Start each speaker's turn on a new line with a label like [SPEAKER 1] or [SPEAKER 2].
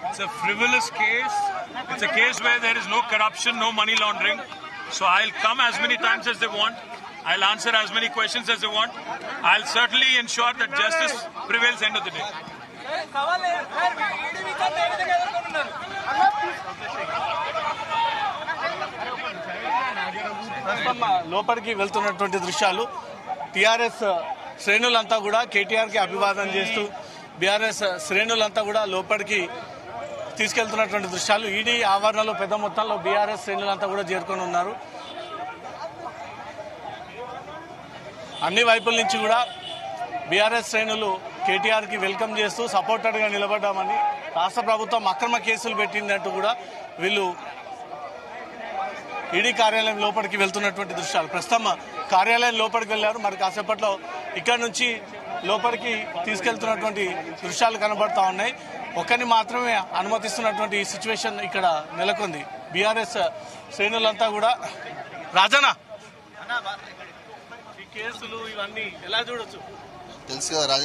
[SPEAKER 1] It's a frivolous case. It's a case where there is no corruption, no money laundering. So I'll come as many times as they want. I'll answer as many questions as they want. I'll certainly ensure that justice prevails end of the day.
[SPEAKER 2] లోపలికి వెళ్తున్నటువంటి దృశ్యాలు TRS శ్రేణులంతా కూడా కేటీఆర్కి అభివాదన చేస్తూ BRS శ్రేణులంతా కూడా లోపలికి తీసుకెళ్తున్నటువంటి దృశ్యాలు ED ఆవరణలో పెద్ద మొత్తంలో బీఆర్ఎస్ శ్రేణులంతా కూడా చేరుకొని ఉన్నారు. అన్ని వైపుల నుంచి కూడా బీఆర్ఎస్ శ్రేణులు కేటీఆర్కి వెల్కమ్ చేస్తూ సపోర్టర్గా నిలబడ్డామని, రాష్ట్ర ప్రభుత్వం అక్రమ కేసులు పెట్టిందంటూ కూడా వీళ్ళు ఈడీ కార్యాలయం లోపలికి వెళ్తున్నటువంటి దృశ్యాలు. ప్రస్తుతం కార్యాలయం లోపలికి వెళ్ళారు. మరి కాసేపట్లో ఇక్కడ నుంచి లోపలికి తీసుకెళ్తున్నటువంటి దృశ్యాలు కనబడతా ఉన్నాయి. ఒక్కరిని మాత్రమే అనుమతిస్తున్నటువంటి సిచ్యువేషన్ ఇక్కడ నెలకొంది. బీఆర్ఎస్ శ్రేణులంతా కూడా రాజనా ఈ కేసులు ఇవన్నీ ఎలా చూడొచ్చు?
[SPEAKER 3] తెలుసు కదా